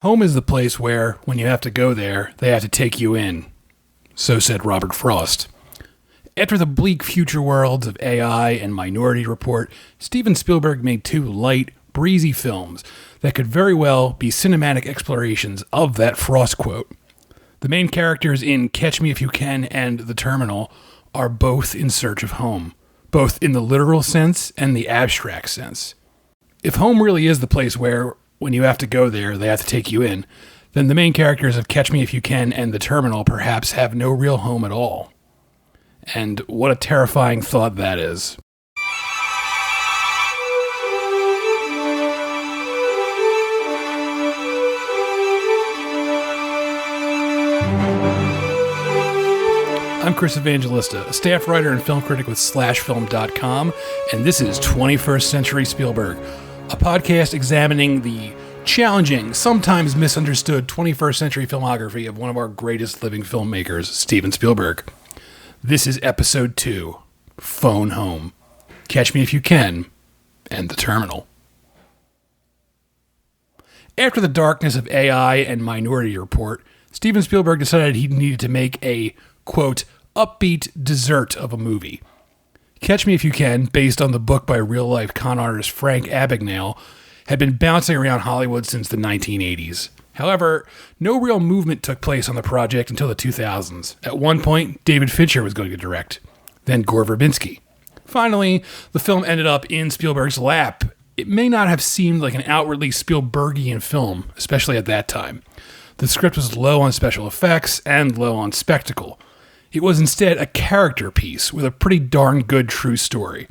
Home is the place where, when you have to go there, they have to take you in. So said Robert Frost. After the bleak future worlds of AI and Minority Report, Steven Spielberg made two light, breezy films that could very well be cinematic explorations of that Frost quote. The main characters in Catch Me If You Can and The Terminal are both in search of home, both in the literal sense and the abstract sense. If home really is the place where, when you have to go there, they have to take you in, then the main characters of Catch Me If You Can and The Terminal perhaps have no real home at all. And what a terrifying thought that is. I'm Chris Evangelista, a staff writer and film critic with SlashFilm.com, and this is 21st Century Spielberg, a podcast examining the challenging, sometimes misunderstood 21st century filmography of one of our greatest living filmmakers, Steven Spielberg. This is episode 2, Phone Home, Catch Me If You Can, and The Terminal. After the darkness of AI and Minority Report, Steven Spielberg decided he needed to make a, quote, upbeat dessert of a movie. Catch Me If You Can, based on the book by real-life con artist Frank Abagnale, had been bouncing around Hollywood since the 1980s. However, no real movement took place on the project until the 2000s. At one point, David Fincher was going to direct, then Gore Verbinski. Finally, the film ended up in Spielberg's lap. It may not have seemed like an outwardly Spielbergian film, especially at that time. The script was low on special effects and low on spectacle. It was instead a character piece with a pretty darn good true story.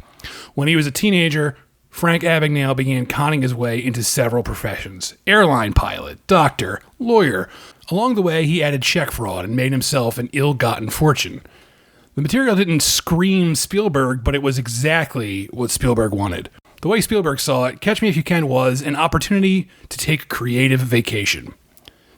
When he was a teenager, Frank Abagnale began conning his way into several professions: airline pilot, doctor, lawyer. Along the way, he added check fraud and made himself an ill-gotten fortune. The material didn't scream Spielberg, but it was exactly what Spielberg wanted. The way Spielberg saw it, Catch Me If You Can was an opportunity to take a creative vacation.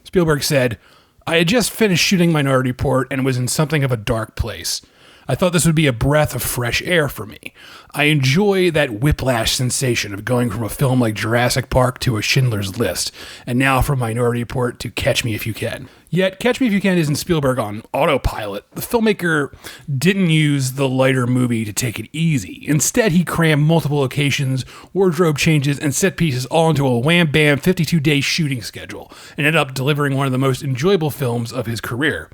Spielberg said, "I had just finished shooting Minority Report and was in something of a dark place. I thought this would be a breath of fresh air for me. I enjoy that whiplash sensation of going from a film like Jurassic Park to a Schindler's List, and now from Minority Report to Catch Me If You Can." Yet, Catch Me If You Can isn't Spielberg on autopilot. The filmmaker didn't use the lighter movie to take it easy. Instead, he crammed multiple locations, wardrobe changes, and set pieces all into a wham-bam 52-day shooting schedule, and ended up delivering one of the most enjoyable films of his career.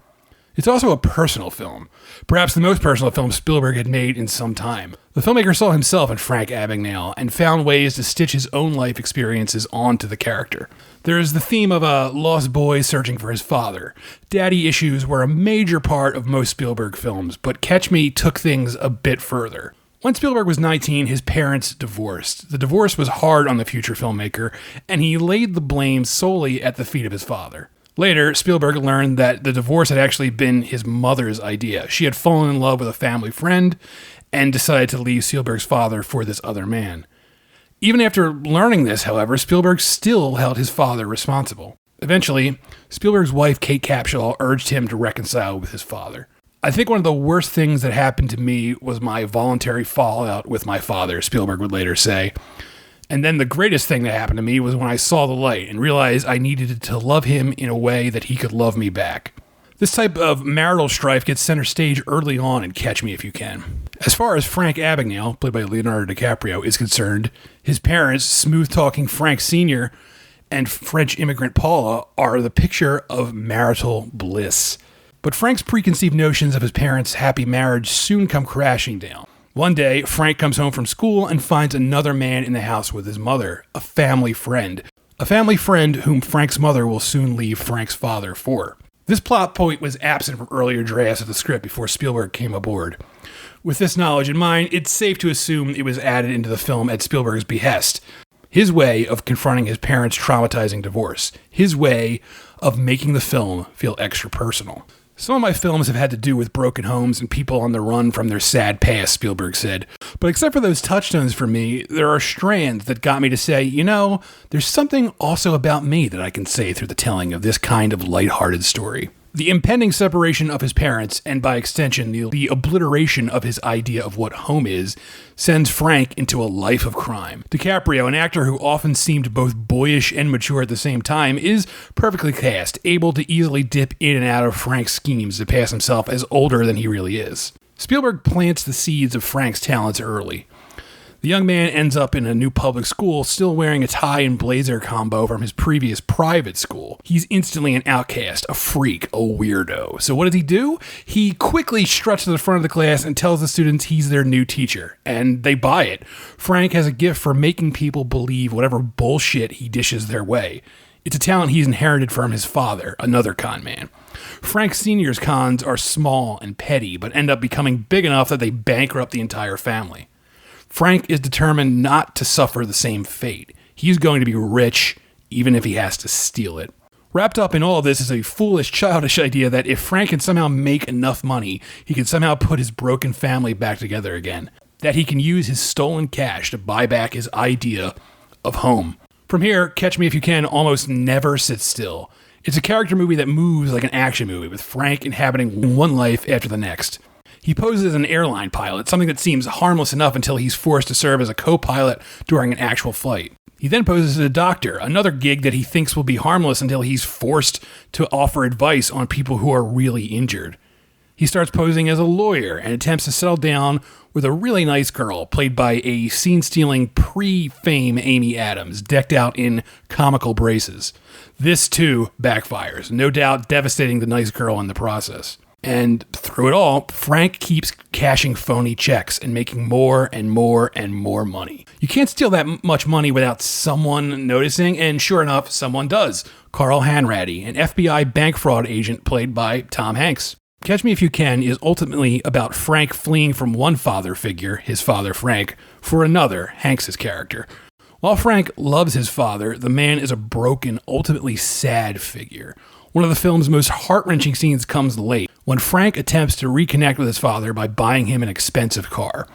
It's also a personal film, perhaps the most personal film Spielberg had made in some time. The filmmaker saw himself in Frank Abagnale and found ways to stitch his own life experiences onto the character. There is the theme of a lost boy searching for his father. Daddy issues were a major part of most Spielberg films, but Catch Me took things a bit further. When Spielberg was 19, his parents divorced. The divorce was hard on the future filmmaker, and he laid the blame solely at the feet of his father. Later, Spielberg learned that the divorce had actually been his mother's idea. She had fallen in love with a family friend and decided to leave Spielberg's father for this other man. Even after learning this, however, Spielberg still held his father responsible. Eventually, Spielberg's wife, Kate Capshaw, urged him to reconcile with his father. "I think one of the worst things that happened to me was my voluntary fallout with my father," Spielberg would later say. "And then the greatest thing that happened to me was when I saw the light and realized I needed to love him in a way that he could love me back." This type of marital strife gets center stage early on in Catch Me If You Can. As far as Frank Abagnale, played by Leonardo DiCaprio, is concerned, his parents, smooth-talking Frank Sr. and French immigrant Paula, are the picture of marital bliss. But Frank's preconceived notions of his parents' happy marriage soon come crashing down. One day, Frank comes home from school and finds another man in the house with his mother, a family friend. A family friend whom Frank's mother will soon leave Frank's father for. This plot point was absent from earlier drafts of the script before Spielberg came aboard. With this knowledge in mind, it's safe to assume it was added into the film at Spielberg's behest. His way of confronting his parents' traumatizing divorce. His way of making the film feel extra personal. "Some of my films have had to do with broken homes and people on the run from their sad past," Spielberg said. "But except for those touchstones for me, there are strands that got me to say, you know, there's something also about me that I can say through the telling of this kind of lighthearted story." The impending separation of his parents, and by extension, the obliteration of his idea of what home is, sends Frank into a life of crime. DiCaprio, an actor who often seemed both boyish and mature at the same time, is perfectly cast, able to easily dip in and out of Frank's schemes to pass himself as older than he really is. Spielberg plants the seeds of Frank's talents early. The young man ends up in a new public school, still wearing a tie and blazer combo from his previous private school. He's instantly an outcast, a freak, a weirdo. So what does he do? He quickly struts to the front of the class and tells the students he's their new teacher, and they buy it. Frank has a gift for making people believe whatever bullshit he dishes their way. It's a talent he's inherited from his father, another con man. Frank Sr.'s cons are small and petty, but end up becoming big enough that they bankrupt the entire family. Frank is determined not to suffer the same fate. He's going to be rich, even if he has to steal it. Wrapped up in all of this is a foolish, childish idea that if Frank can somehow make enough money, he can somehow put his broken family back together again. That he can use his stolen cash to buy back his idea of home. From here, Catch Me If You Can almost never sits still. It's a character movie that moves like an action movie, with Frank inhabiting one life after the next. He poses as an airline pilot, something that seems harmless enough until he's forced to serve as a co-pilot during an actual flight. He then poses as a doctor, another gig that he thinks will be harmless until he's forced to offer advice on people who are really injured. He starts posing as a lawyer and attempts to settle down with a really nice girl, played by a scene-stealing pre-fame Amy Adams, decked out in comical braces. This, too, backfires, no doubt devastating the nice girl in the process. And through it all, Frank keeps cashing phony checks and making more and more and more money. You can't steal that much money without someone noticing, and sure enough, someone does. Carl Hanratty, an FBI bank fraud agent played by Tom Hanks. Catch Me If You Can is ultimately about Frank fleeing from one father figure, his father Frank, for another, Hanks' character. While Frank loves his father, the man is a broken, ultimately sad figure. One of the film's most heart-wrenching scenes comes late, when Frank attempts to reconnect with his father by buying him an expensive car.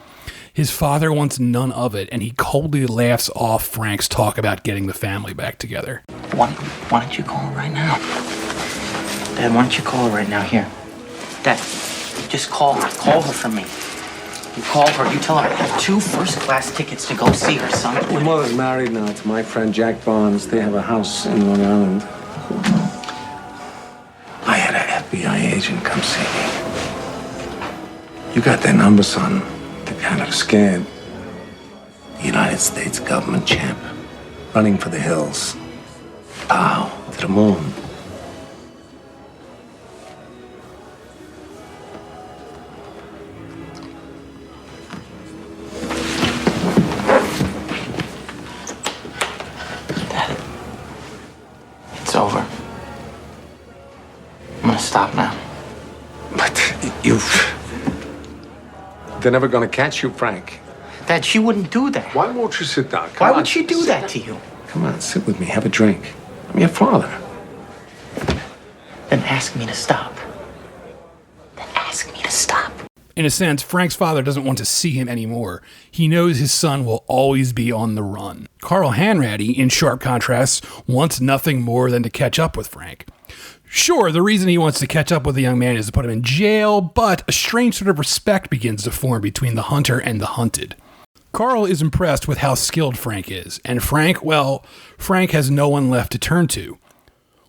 His father wants none of it, and he coldly laughs off Frank's talk about getting the family back together. Why don't you call her right now? Dad, why don't you call her right now? Here. Dad, just call her. Call her for me. You call her. You tell her I have 2 first-class tickets to go see her son. Your mother's married now to my friend Jack Barnes. They have a house in Long Island. I had an FBI agent come see me. You got their number, son. They're kind of scared. United States government champ. Running for the hills. Bow to the moon. Dad, it's over. I'm gonna stop now. But they're never gonna catch you, Frank. Dad, she wouldn't do that. Why won't you sit down? Why would she do that to you? Come on, sit with me. Have a drink. I'm your father. Then ask me to stop. Then ask me to stop. In a sense, Frank's father doesn't want to see him anymore. He knows his son will always be on the run. Carl Hanratty, in sharp contrast, wants nothing more than to catch up with Frank. Sure, the reason he wants to catch up with the young man is to put him in jail, but a strange sort of respect begins to form between the hunter and the hunted. Carl is impressed with how skilled Frank is, and Frank has no one left to turn to.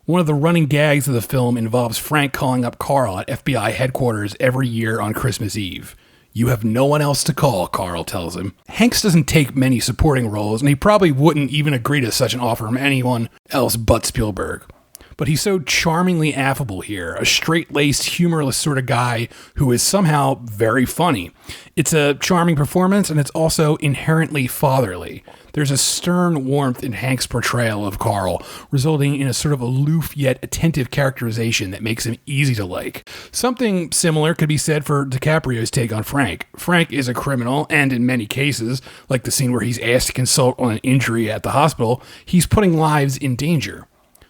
One of the running gags of the film involves Frank calling up Carl at FBI headquarters every year on Christmas Eve. You have no one else to call, Carl tells him. Hanks doesn't take many supporting roles, and he probably wouldn't even agree to such an offer from anyone else but Spielberg. But he's so charmingly affable here, a straight-laced, humorless sort of guy who is somehow very funny. It's a charming performance, and it's also inherently fatherly. There's a stern warmth in Hank's portrayal of Carl, resulting in a sort of aloof yet attentive characterization that makes him easy to like. Something similar could be said for DiCaprio's take on Frank. Frank is a criminal, and in many cases, like the scene where he's asked to consult on an injury at the hospital, he's putting lives in danger.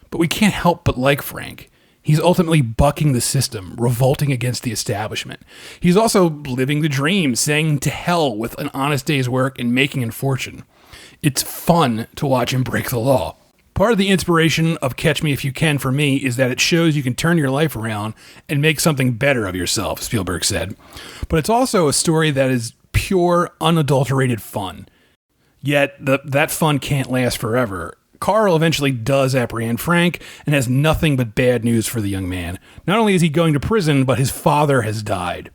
But we can't help but like Frank. He's ultimately bucking the system, revolting against the establishment. He's also living the dream, saying to hell with an honest day's work and making a fortune. It's fun to watch him break the law. Part of the inspiration of Catch Me If You Can for me is that it shows you can turn your life around and make something better of yourself, Spielberg said. But it's also a story that is pure, unadulterated fun. Yet that fun can't last forever. Carl eventually does apprehend Frank and has nothing but bad news for the young man. Not only is he going to prison, but his father has died.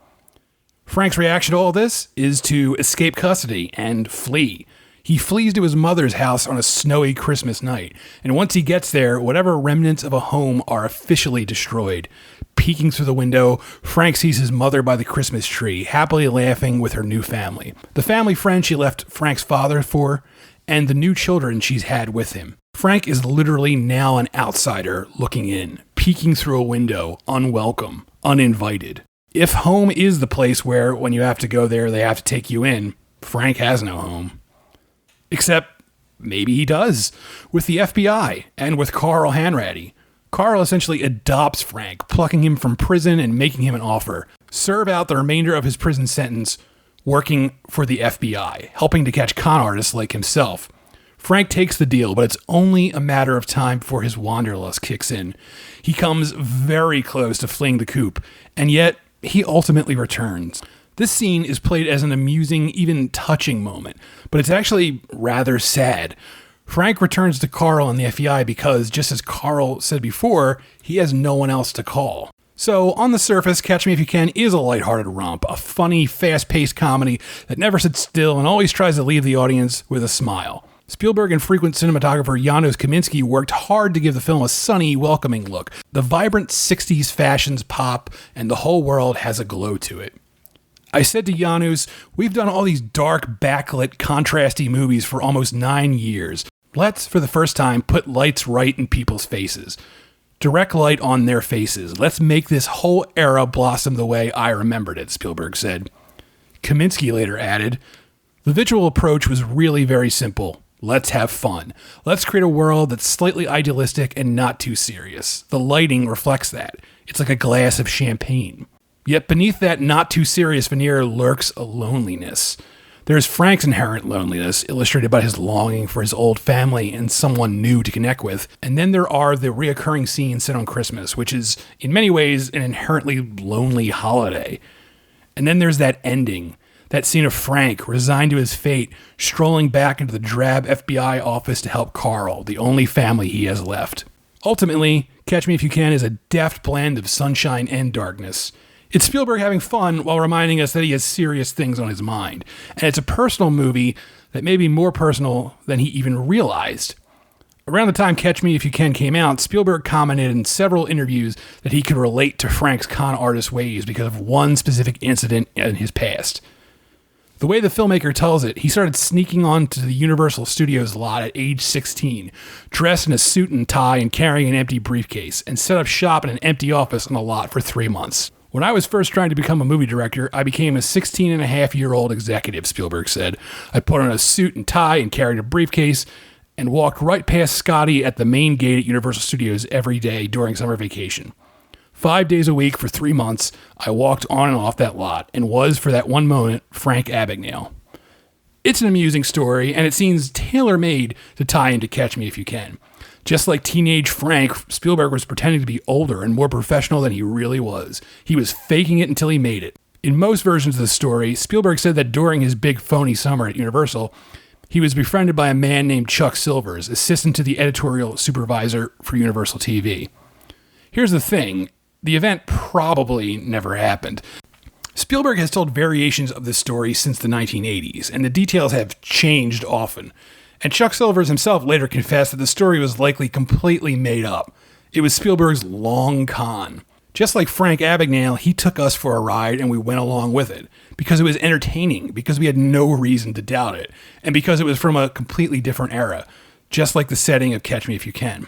Frank's reaction to all this is to escape custody and flee. He flees to his mother's house on a snowy Christmas night, and once he gets there, whatever remnants of a home are officially destroyed. Peeking through the window, Frank sees his mother by the Christmas tree, happily laughing with her new family. The family friend she left Frank's father for, and the new children she's had with him. Frank is literally now an outsider looking in, peeking through a window, unwelcome, uninvited. If home is the place where, when you have to go there, they have to take you in, Frank has no home. Except, maybe he does, with the FBI and with Carl Hanratty. Carl essentially adopts Frank, plucking him from prison and making him an offer. Serve out the remainder of his prison sentence working for the FBI, helping to catch con artists like himself. Frank takes the deal, but it's only a matter of time before his wanderlust kicks in. He comes very close to fleeing the coop, and yet he ultimately returns. This scene is played as an amusing, even touching moment, but it's actually rather sad. Frank returns to Carl and the FBI because, just as Carl said before, he has no one else to call. So, on the surface, Catch Me If You Can is a lighthearted romp, a funny, fast-paced comedy that never sits still and always tries to leave the audience with a smile. Spielberg and frequent cinematographer Janusz Kaminski worked hard to give the film a sunny, welcoming look. The vibrant 60s fashions pop, and the whole world has a glow to it. I said to Janusz, we've done all these dark, backlit, contrasty movies for almost 9 years. Let's, for the first time, put lights right in people's faces. Direct light on their faces. Let's make this whole era blossom the way I remembered it, Spielberg said. Kaminski later added, the visual approach was really very simple. Let's have fun. Let's create a world that's slightly idealistic and not too serious. The lighting reflects that. It's like a glass of champagne. Yet beneath that not-too-serious veneer lurks a loneliness. There's Frank's inherent loneliness, illustrated by his longing for his old family and someone new to connect with. And then there are the reoccurring scenes set on Christmas, which is, in many ways, an inherently lonely holiday. And then there's that ending, that scene of Frank, resigned to his fate, strolling back into the drab FBI office to help Carl, the only family he has left. Ultimately, Catch Me If You Can is a deft blend of sunshine and darkness. It's Spielberg having fun while reminding us that he has serious things on his mind. And it's a personal movie that may be more personal than he even realized. Around the time Catch Me If You Can came out, Spielberg commented in several interviews that he could relate to Frank's con artist ways because of one specific incident in his past. The way the filmmaker tells it, he started sneaking onto the Universal Studios lot at age 16, dressed in a suit and tie and carrying an empty briefcase, and set up shop in an empty office on the lot for 3 months. When I was first trying to become a movie director, I became a 16-and-a-half-year-old executive, Spielberg said. I put on a suit and tie and carried a briefcase and walked right past Scotty at the main gate at Universal Studios every day during summer vacation. 5 days a week for 3 months, I walked on and off that lot and was, for that one moment, Frank Abagnale. It's an amusing story, and it seems tailor-made to tie into Catch Me If You Can. Just like teenage Frank, Spielberg was pretending to be older and more professional than he really was. He was faking it until he made it. In most versions of the story, Spielberg said that during his big phony summer at Universal, he was befriended by a man named Chuck Silvers, assistant to the editorial supervisor for Universal TV. Here's the thing, the event probably never happened. Spielberg has told variations of this story since the 1980s, and the details have changed often. And Chuck Silvers himself later confessed that the story was likely completely made up. It was Spielberg's long con. Just like Frank Abagnale, he took us for a ride and we went along with it. Because it was entertaining, because we had no reason to doubt it, and because it was from a completely different era, just like the setting of Catch Me If You Can.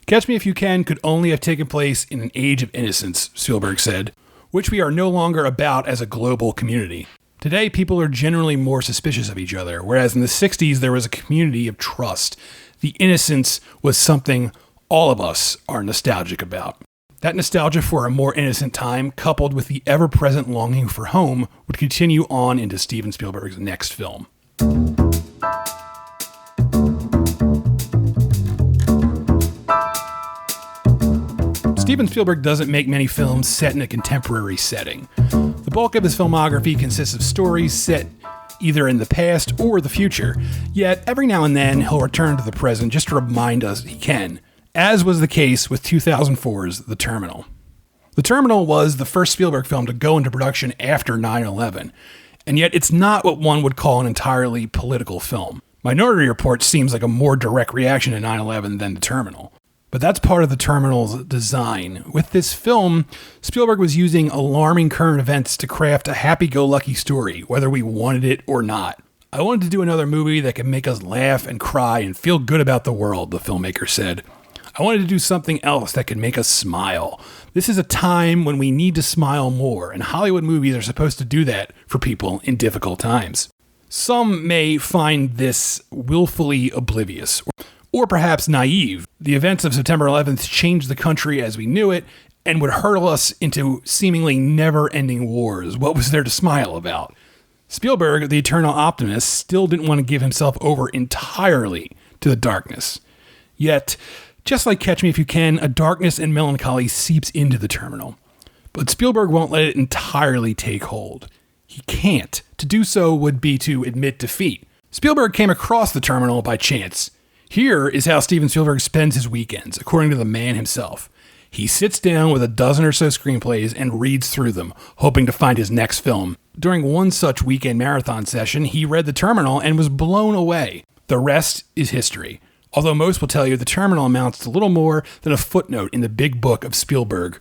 Catch Me If You Can could only have taken place in an age of innocence, Spielberg said, which we are no longer about as a global community. Today, people are generally more suspicious of each other, whereas in the 60s, there was a community of trust. The innocence was something all of us are nostalgic about. That nostalgia for a more innocent time, coupled with the ever-present longing for home, would continue on into Steven Spielberg's next film. Steven Spielberg doesn't make many films set in a contemporary setting. The bulk of his filmography consists of stories set either in the past or the future, yet every now and then he'll return to the present just to remind us he can, as was the case with 2004's The Terminal. The Terminal was the first Spielberg film to go into production after 9/11, and yet it's not what one would call an entirely political film. Minority Report seems like a more direct reaction to 9/11 than The Terminal. But that's part of The Terminal's design. With this film, Spielberg was using alarming current events to craft a happy-go-lucky story, whether we wanted it or not. I wanted to do another movie that could make us laugh and cry and feel good about the world, the filmmaker said. I wanted to do something else that could make us smile. This is a time when we need to smile more, and Hollywood movies are supposed to do that for people in difficult times. Some may find this willfully oblivious, or perhaps naive. The events of September 11th changed the country as we knew it and would hurtle us into seemingly never-ending wars. What was there to smile about? Spielberg, the eternal optimist, still didn't want to give himself over entirely to the darkness. Yet, just like Catch Me If You Can, a darkness and melancholy seeps into The Terminal. But Spielberg won't let it entirely take hold. He can't. To do so would be to admit defeat. Spielberg came across The Terminal by chance. Here is how Steven Spielberg spends his weekends, according to the man himself. He sits down with a dozen or so screenplays and reads through them, hoping to find his next film. During one such weekend marathon session, he read The Terminal and was blown away. The rest is history. Although most will tell you The Terminal amounts to little more than a footnote in the big book of Spielberg.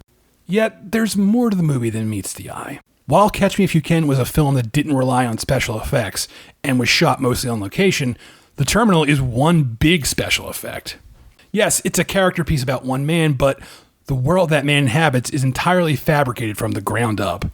Yet, there's more to the movie than meets the eye. While Catch Me If You Can was a film that didn't rely on special effects and was shot mostly on location, The Terminal is one big special effect. Yes, it's a character piece about one man, but the world that man inhabits is entirely fabricated from the ground up.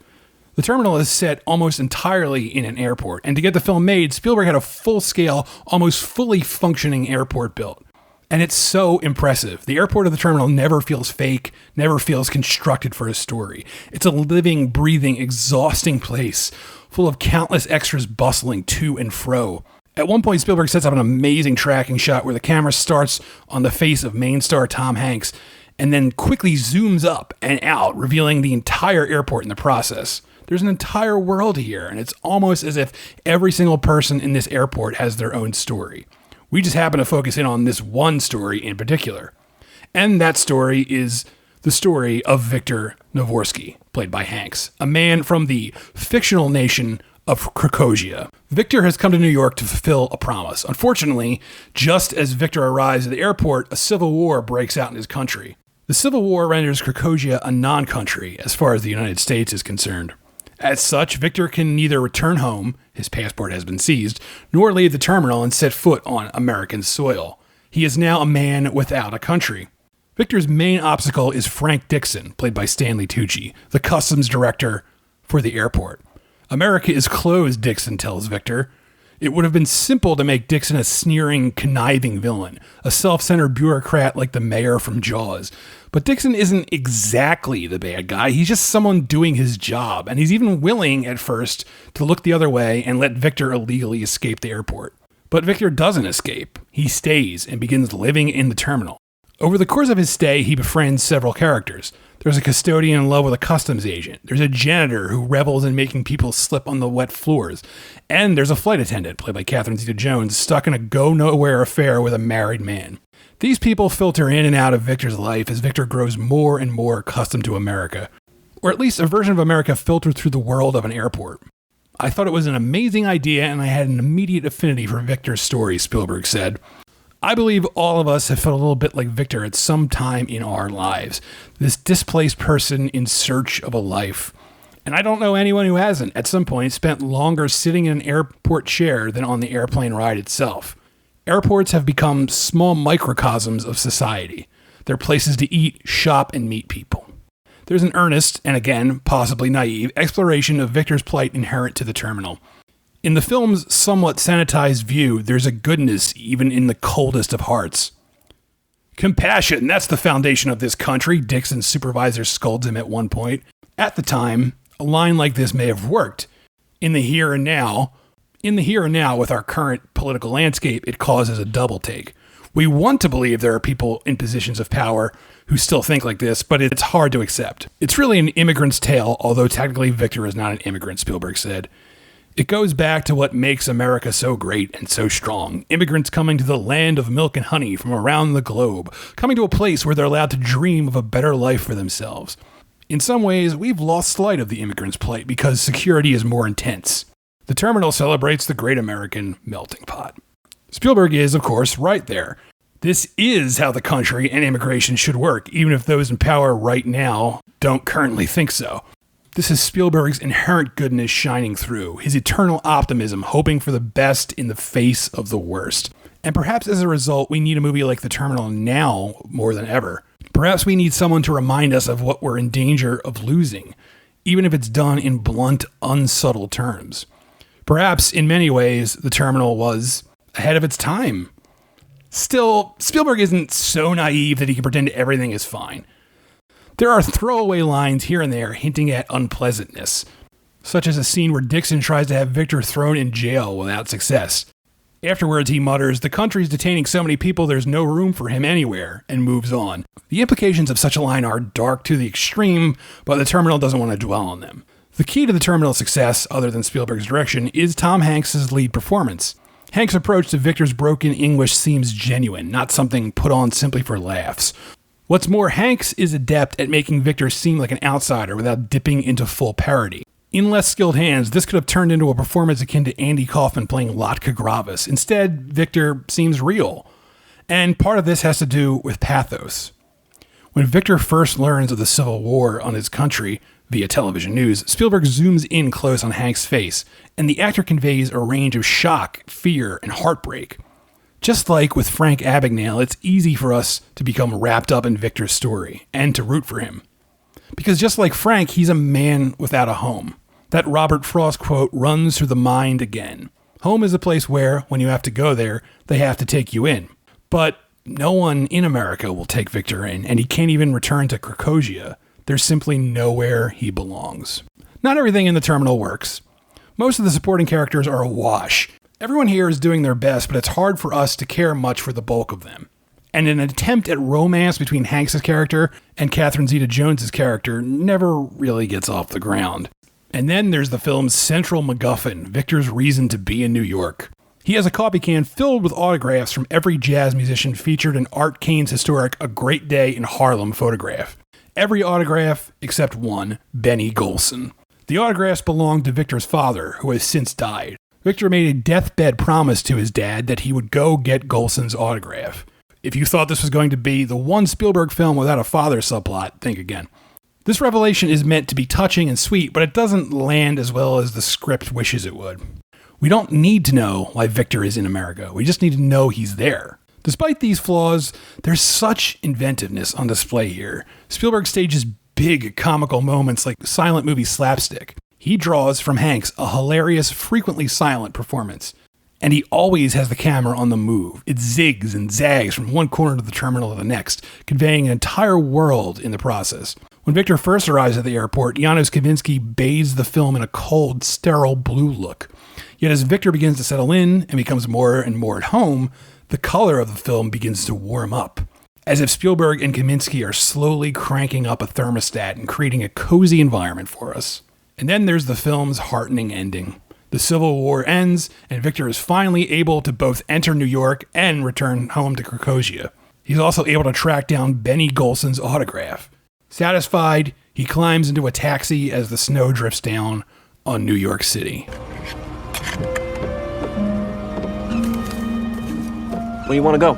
The Terminal is set almost entirely in an airport, and to get the film made, Spielberg had a full-scale, almost fully functioning airport built. And it's so impressive. The airport of The Terminal never feels fake, never feels constructed for a story. It's a living, breathing, exhausting place, full of countless extras bustling to and fro. At one point, Spielberg sets up an amazing tracking shot where the camera starts on the face of main star Tom Hanks and then quickly zooms up and out, revealing the entire airport in the process. There's an entire world here, and it's almost as if every single person in this airport has their own story. We just happen to focus in on this one story in particular. And that story is the story of Victor Navorsky, played by Hanks, a man from the fictional nation of Krakosia. Victor has come to New York to fulfill a promise. Unfortunately, just as Victor arrives at the airport, a civil war breaks out in his country. The Civil War renders Krakosia a non-country as far as the United States is concerned. As such, Victor can neither return home, his passport has been seized, nor leave the terminal and set foot on American soil. He is now a man without a country. Victor's main obstacle is Frank Dixon, played by Stanley Tucci, the customs director for the airport. America is closed, Dixon tells Victor. It would have been simple to make Dixon a sneering, conniving villain, a self-centered bureaucrat like the mayor from Jaws. But Dixon isn't exactly the bad guy. He's just someone doing his job, and he's even willing, at first, to look the other way and let Victor illegally escape the airport. But Victor doesn't escape. He stays and begins living in the terminal. Over the course of his stay, he befriends several characters. There's a custodian in love with a customs agent. There's a janitor who revels in making people slip on the wet floors. And there's a flight attendant, played by Catherine Zeta-Jones, stuck in a go-nowhere affair with a married man. These people filter in and out of Victor's life as Victor grows more and more accustomed to America. Or at least a version of America filtered through the world of an airport. I thought it was an amazing idea, and I had an immediate affinity for Victor's story, Spielberg said. I believe all of us have felt a little bit like Victor at some time in our lives. This displaced person in search of a life. And I don't know anyone who hasn't, at some point, spent longer sitting in an airport chair than on the airplane ride itself. Airports have become small microcosms of society. They're places to eat, shop, and meet people. There's an earnest, and again, possibly naive, exploration of Victor's plight inherent to the terminal. In the film's somewhat sanitized view, there's a goodness even in the coldest of hearts. Compassion, that's the foundation of this country, Dixon's supervisor scolds him at one point. At the time, a line like this may have worked. In the here and now with our current political landscape, it causes a double take. We want to believe there are people in positions of power who still think like this, but it's hard to accept. It's really an immigrant's tale, although technically Victor is not an immigrant, Spielberg said. It goes back to what makes America so great and so strong. Immigrants coming to the land of milk and honey from around the globe, coming to a place where they're allowed to dream of a better life for themselves. In some ways, we've lost sight of the immigrant's plight because security is more intense. The Terminal celebrates the great American melting pot. Spielberg is, of course, right there. This is how the country and immigration should work, even if those in power right now don't currently think so. This is Spielberg's inherent goodness shining through, his eternal optimism, hoping for the best in the face of the worst. And perhaps as a result, we need a movie like The Terminal now more than ever. Perhaps we need someone to remind us of what we're in danger of losing, even if it's done in blunt, unsubtle terms. Perhaps, in many ways, The Terminal was ahead of its time. Still, Spielberg isn't so naive that he can pretend everything is fine. There are throwaway lines here and there hinting at unpleasantness, such as a scene where Dixon tries to have Victor thrown in jail without success. Afterwards, he mutters, "The country's detaining so many people there's no room for him anywhere," and moves on. The implications of such a line are dark to the extreme, but The Terminal doesn't want to dwell on them. The key to The Terminal's success, other than Spielberg's direction, is Tom Hanks' lead performance. Hanks' approach to Victor's broken English seems genuine, not something put on simply for laughs. What's more, Hanks is adept at making Victor seem like an outsider without dipping into full parody. In less skilled hands, this could have turned into a performance akin to Andy Kaufman playing Latka Gravis. Instead, Victor seems real. And part of this has to do with pathos. When Victor first learns of the Civil War on his country via television news, Spielberg zooms in close on Hanks' face, and the actor conveys a range of shock, fear, and heartbreak. Just like with Frank Abagnale, it's easy for us to become wrapped up in Victor's story and to root for him. Because just like Frank, he's a man without a home. That Robert Frost quote runs through the mind again. Home is a place where, when you have to go there, they have to take you in. But no one in America will take Victor in, and he can't even return to Krakosia. There's simply nowhere he belongs. Not everything in The Terminal works. Most of the supporting characters are awash. Everyone here is doing their best, but it's hard for us to care much for the bulk of them. And an attempt at romance between Hanks' character and Catherine Zeta-Jones' character never really gets off the ground. And then there's the film's central MacGuffin, Victor's reason to be in New York. He has a coffee can filled with autographs from every jazz musician featured in Art Kane's historic A Great Day in Harlem photograph. Every autograph except one, Benny Golson. The autographs belonged to Victor's father, who has since died. Victor made a deathbed promise to his dad that he would go get Golson's autograph. If you thought this was going to be the one Spielberg film without a father subplot, think again. This revelation is meant to be touching and sweet, but it doesn't land as well as the script wishes it would. We don't need to know why Victor is in America. We just need to know he's there. Despite these flaws, there's such inventiveness on display here. Spielberg stages big comical moments like silent movie slapstick. He draws from Hanks a hilarious, frequently silent performance. And he always has the camera on the move. It zigs and zags from one corner of the terminal to the next, conveying an entire world in the process. When Victor first arrives at the airport, Janusz Kaminski bathes the film in a cold, sterile blue look. Yet as Victor begins to settle in and becomes more and more at home, the color of the film begins to warm up. As if Spielberg and Kaminski are slowly cranking up a thermostat and creating a cozy environment for us. And then there's the film's heartening ending. The Civil War ends, and Victor is finally able to both enter New York and return home to Krakosia. He's also able to track down Benny Golson's autograph. Satisfied, he climbs into a taxi as the snow drifts down on New York City. Where do you want to go?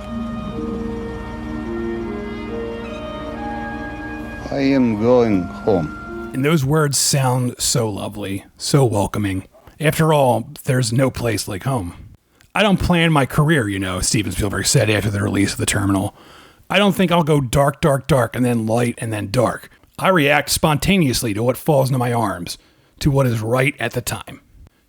I am going home. And those words sound so lovely, so welcoming. After all, there's no place like home. I don't plan my career, Steven Spielberg said after the release of The Terminal. I don't think I'll go dark, dark, dark, and then light, and then dark. I react spontaneously to what falls into my arms, to what is right at the time.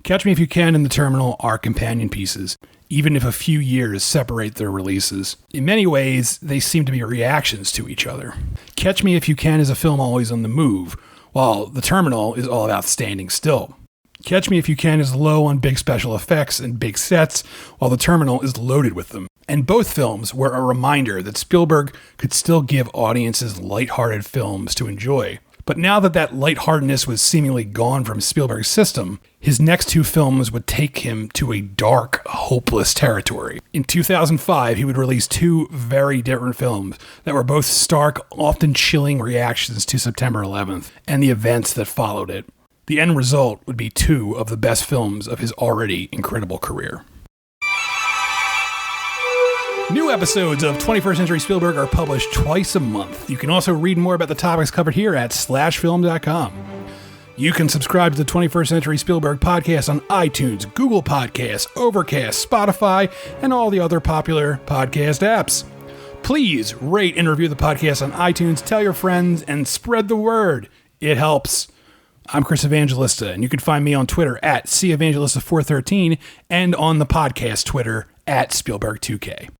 Catch Me If You Can and The Terminal are companion pieces, even if a few years separate their releases. In many ways, they seem to be reactions to each other. Catch Me If You Can is a film always on the move, while The Terminal is all about standing still. Catch Me If You Can is low on big special effects and big sets, while The Terminal is loaded with them. And both films were a reminder that Spielberg could still give audiences lighthearted films to enjoy. But now that that lightheartedness was seemingly gone from Spielberg's system, his next two films would take him to a dark, hopeless territory. In 2005, he would release two very different films that were both stark, often chilling reactions to September 11th and the events that followed it. The end result would be two of the best films of his already incredible career. New episodes of 21st Century Spielberg are published twice a month. You can also read more about the topics covered here at /film.com. You can subscribe to the 21st Century Spielberg podcast on iTunes, Google Podcasts, Overcast, Spotify, and all the other popular podcast apps. Please rate and review the podcast on iTunes, tell your friends, and spread the word. It helps. I'm Chris Evangelista, and you can find me on Twitter at CEvangelista413 and on the podcast Twitter at Spielberg2K.